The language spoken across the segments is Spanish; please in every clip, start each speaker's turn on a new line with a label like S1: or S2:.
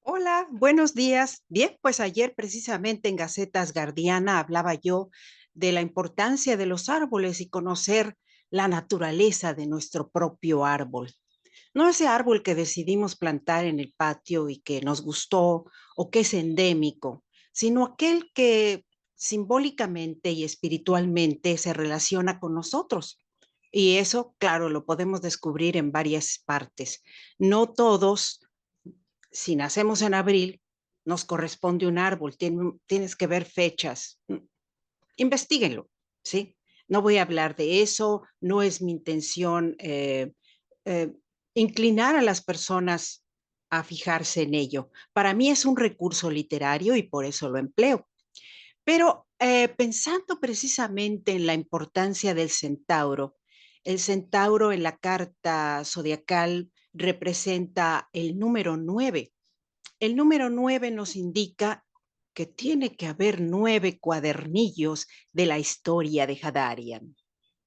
S1: Hola, buenos días. Bien, pues ayer precisamente en Gacetas Guardiana hablaba yo de la importancia de los árboles y conocer la naturaleza de nuestro propio árbol. No ese árbol que decidimos plantar en el patio y que nos gustó o que es endémico, sino aquel que simbólicamente y espiritualmente se relaciona con nosotros. Y eso, claro, lo podemos descubrir en varias partes. No todos, si nacemos en abril, nos corresponde un árbol, tienes que ver fechas. Investíguenlo, ¿sí? No voy a hablar de eso, no es mi intención eh, inclinar a las personas a fijarse en ello. Para mí es un recurso literario y por eso lo empleo. Pero pensando precisamente en la importancia del centauro, el centauro en la carta zodiacal representa el número 9. El número 9 nos indica que tiene que haber 9 cuadernillos de la historia de Hadarian,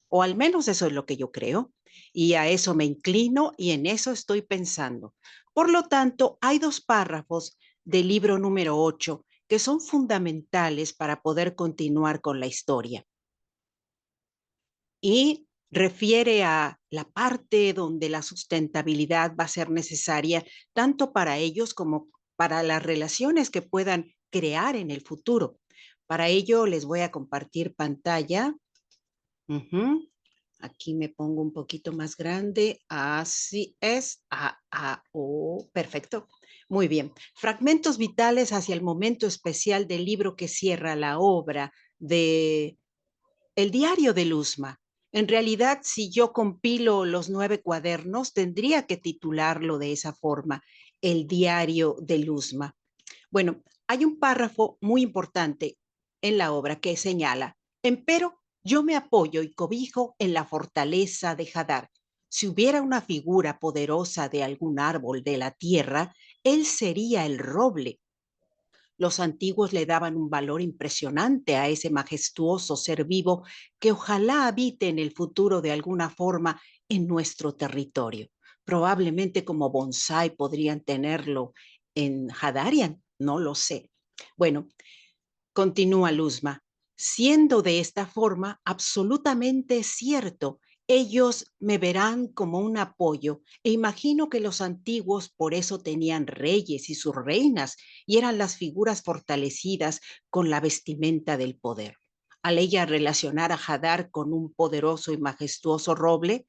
S1: o al menos eso es lo que yo creo, y a eso me inclino y en eso estoy pensando. Por lo tanto, hay dos párrafos del libro número 8 que son fundamentales para poder continuar con la historia. Y refiere a la parte donde la sustentabilidad va a ser necesaria tanto para ellos como para las relaciones que puedan crear en el futuro. Para ello les voy a compartir pantalla. Ujú. Aquí me pongo un poquito más grande. Así es. Perfecto. Muy bien. Fragmentos vitales hacia el momento especial del libro que cierra la obra de El diario de Luzma. En realidad, si yo compilo los 9 cuadernos, tendría que titularlo de esa forma, El diario de Luzma. Bueno, hay un párrafo muy importante en la obra que señala, empero yo me apoyo y cobijo en la fortaleza de Hadar. Si hubiera una figura poderosa de algún árbol de la tierra, él sería el roble. Los antiguos le daban un valor impresionante a ese majestuoso ser vivo que ojalá habite en el futuro de alguna forma en nuestro territorio. Probablemente como bonsai podrían tenerlo en Hadarian, no lo sé. Bueno, continúa Luzma, siendo de esta forma absolutamente cierto, ellos me verán como un apoyo e imagino que los antiguos por eso tenían reyes y sus reinas y eran las figuras fortalecidas con la vestimenta del poder. Al ella relacionar a Hadar con un poderoso y majestuoso roble,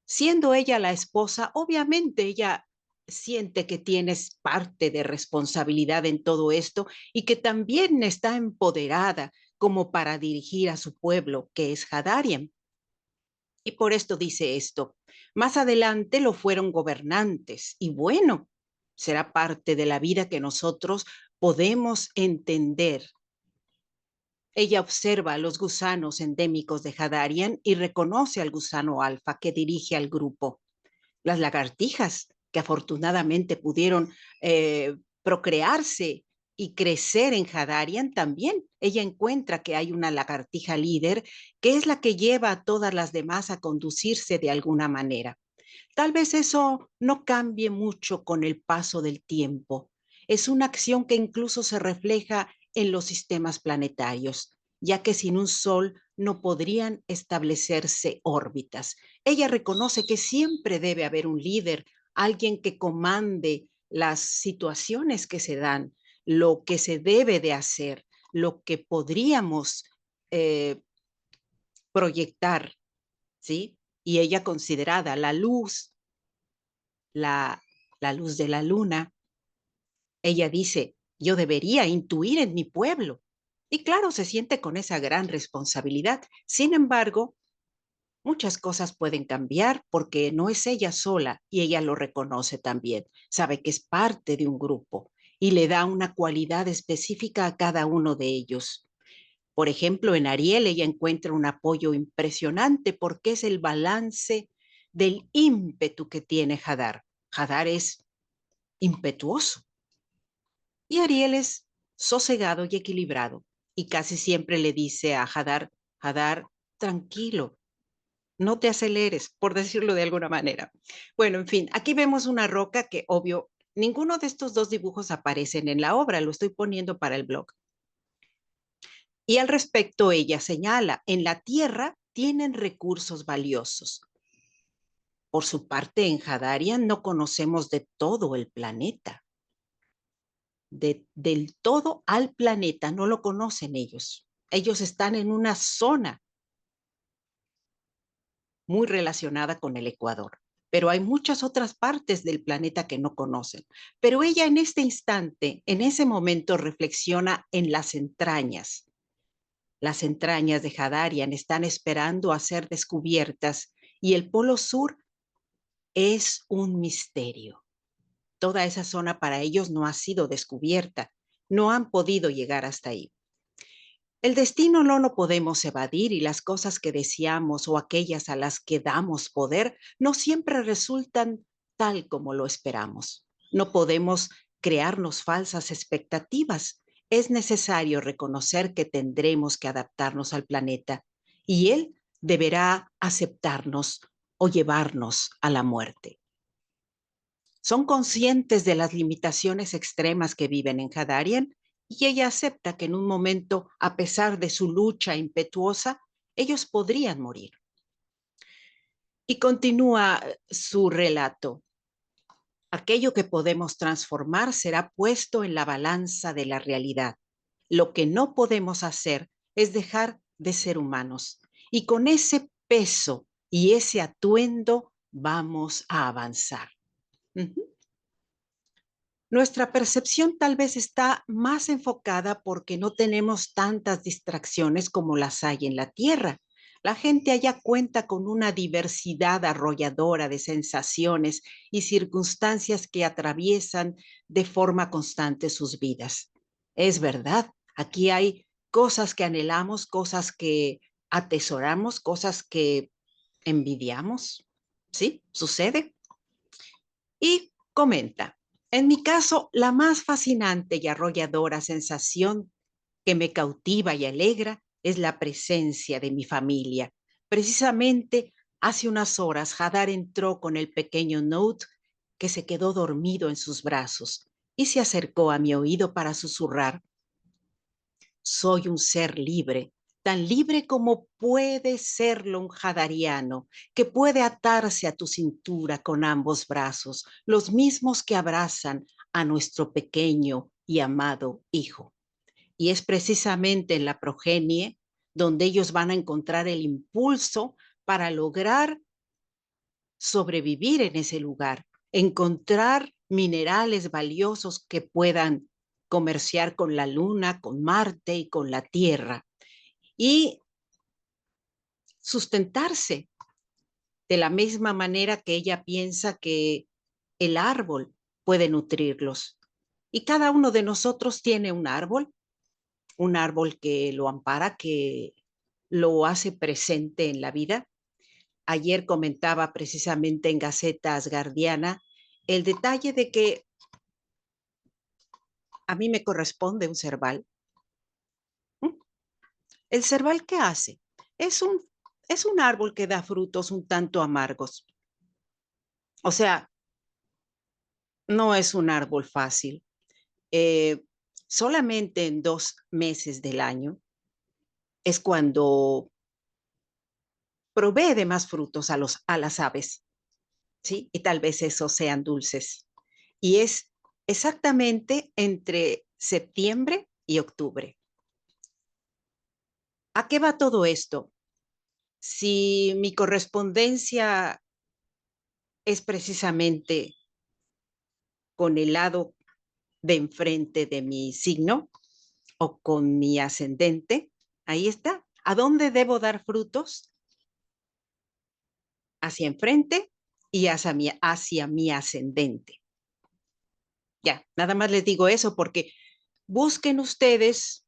S1: siendo ella la esposa, obviamente ella siente que tienes parte de responsabilidad en todo esto y que también está empoderada como para dirigir a su pueblo, que es Hadarian. Y por esto dice esto. Más adelante lo fueron gobernantes y bueno, será parte de la vida que nosotros podemos entender. Ella observa a los gusanos endémicos de Hadarian y reconoce al gusano alfa que dirige al grupo. Las lagartijas, que afortunadamente pudieron procrearse y crecer en Hadarian, también ella encuentra que hay una lagartija líder que es la que lleva a todas las demás a conducirse de alguna manera. Tal vez eso no cambie mucho con el paso del tiempo. Es una acción que incluso se refleja en los sistemas planetarios, ya que sin un sol no podrían establecerse órbitas. Ella reconoce que siempre debe haber un líder, alguien que comande las situaciones que se dan, lo que se debe de hacer, lo que podríamos eh, proyectar, ¿sí? Y ella considerada la, la luz de la luna, ella dice, yo debería intuir en mi pueblo. Y claro, se siente con esa gran responsabilidad. Sin embargo, muchas cosas pueden cambiar porque no es ella sola y ella lo reconoce también. Sabe que es parte de un grupo y le da una cualidad específica a cada uno de ellos. Por ejemplo, en Ariel ella encuentra un apoyo impresionante porque es el balance del ímpetu que tiene Hadar. Hadar es impetuoso y Ariel es sosegado y equilibrado. Y casi siempre le dice a Hadar, Hadar, tranquilo, no te aceleres, por decirlo de alguna manera. Bueno, en fin, aquí vemos una roca que obvio Ninguno de estos dos dibujos aparecen en la obra, lo estoy poniendo para el blog. Y al respecto, ella señala, en la Tierra tienen recursos valiosos. Por su parte, en Hadarian no conocemos de todo el planeta. Del todo al planeta no lo conocen ellos. Ellos están en una zona muy relacionada con el Ecuador, pero hay muchas otras partes del planeta que no conocen. Pero ella en este instante, en ese momento, reflexiona en las entrañas. Las entrañas de Hadarian están esperando a ser descubiertas y el Polo Sur es un misterio. Toda esa zona para ellos no ha sido descubierta, no han podido llegar hasta ahí. El destino no lo podemos evadir y las cosas que deseamos o aquellas a las que damos poder no siempre resultan tal como lo esperamos. No podemos crearnos falsas expectativas. Es necesario reconocer que tendremos que adaptarnos al planeta y él deberá aceptarnos o llevarnos a la muerte. Son conscientes de las limitaciones extremas que viven en Hadarian y ella acepta que en un momento, a pesar de su lucha impetuosa, ellos podrían morir. Y continúa su relato. Aquello que podemos transformar será puesto en la balanza de la realidad. Lo que no podemos hacer es dejar de ser humanos. Y con ese peso y ese atuendo vamos a avanzar. Nuestra percepción tal vez está más enfocada porque no tenemos tantas distracciones como las hay en la Tierra. La gente allá cuenta con una diversidad arrolladora de sensaciones y circunstancias que atraviesan de forma constante sus vidas. Es verdad, aquí hay cosas que anhelamos, cosas que atesoramos, cosas que envidiamos. ¿Sí? Sucede. Y comenta, en mi caso, la más fascinante y arrolladora sensación que me cautiva y alegra es la presencia de mi familia. Precisamente hace unas horas, Hadar entró con el pequeño Note que se quedó dormido en sus brazos y se acercó a mi oído para susurrar, soy un ser libre, tan libre como puede serlo un hadariano, que puede atarse a tu cintura con ambos brazos, los mismos que abrazan a nuestro pequeño y amado hijo. Y es precisamente en la progenie donde ellos van a encontrar el impulso para lograr sobrevivir en ese lugar, encontrar minerales valiosos que puedan comerciar con la Luna, con Marte y con la Tierra y sustentarse de la misma manera que ella piensa que el árbol puede nutrirlos. Y cada uno de nosotros tiene un árbol que lo ampara, que lo hace presente en la vida. Ayer comentaba precisamente en Gaceta Asgardiana el detalle de que a mí me corresponde un cerval. ¿El cerval qué hace? Es un, es un árbol que da frutos un tanto amargos. O sea, no es un árbol fácil. Eh, Solamente en 2 meses del año es cuando provee de más frutos a las aves, ¿sí? Y tal vez esos sean dulces. Y es exactamente entre septiembre y octubre. ¿A qué va todo esto? Si mi correspondencia es precisamente con el lado de enfrente de mi signo o con mi ascendente, ahí está. ¿A dónde debo dar frutos? Hacia enfrente y hacia mi ascendente. Ya, nada más les digo eso porque busquen ustedes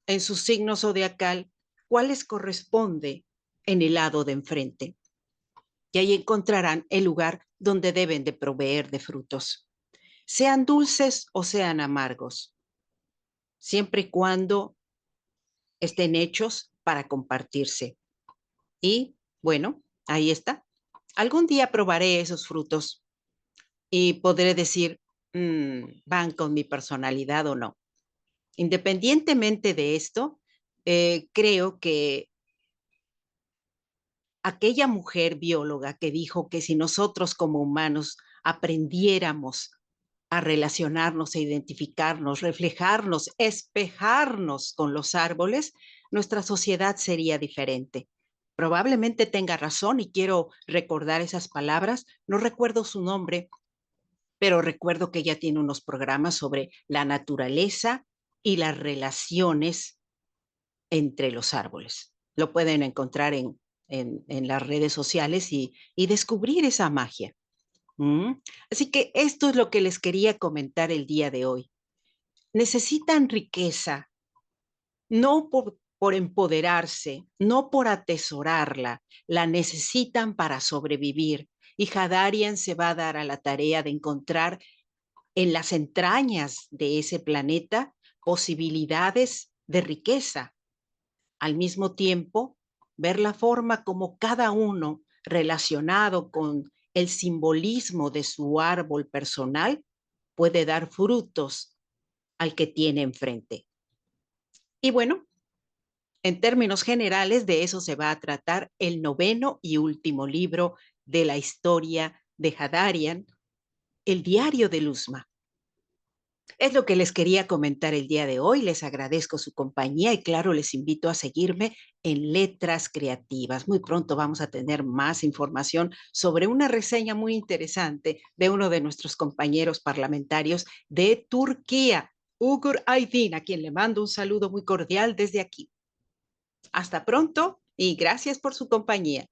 S1: en su signo zodiacal cuál les corresponde en el lado de enfrente. Y ahí encontrarán el lugar donde deben de proveer de frutos, sean dulces o sean amargos, siempre y cuando estén hechos para compartirse. Y bueno, ahí está. Algún día probaré esos frutos y podré decir, van con mi personalidad o no. Independientemente de esto, creo que aquella mujer bióloga que dijo que si nosotros como humanos aprendiéramos a relacionarnos, a identificarnos, reflejarnos, espejarnos con los árboles, nuestra sociedad sería diferente. Probablemente tenga razón y quiero recordar esas palabras. No recuerdo su nombre, pero recuerdo que ella tiene unos programas sobre la naturaleza y las relaciones entre los árboles. Lo pueden encontrar en las redes sociales y descubrir esa magia. ¿Mm? Así que esto es lo que les quería comentar el día de hoy. Necesitan riqueza, no por empoderarse, no por atesorarla, la necesitan para sobrevivir. Y Hadarian se va a dar a la tarea de encontrar en las entrañas de ese planeta posibilidades de riqueza. Al mismo tiempo, ver la forma como cada uno relacionado con el simbolismo de su árbol personal puede dar frutos al que tiene enfrente. Y bueno, en términos generales, de eso se va a tratar el noveno y último libro de la historia de Hadarian, El diario de Luzma. Es lo que les quería comentar el día de hoy. Les agradezco su compañía y claro, les invito a seguirme en Letras Creativas. Muy pronto vamos a tener más información sobre una reseña muy interesante de uno de nuestros compañeros parlamentarios de Turquía, Ugur Aydin, a quien le mando un saludo muy cordial desde aquí. Hasta pronto y gracias por su compañía.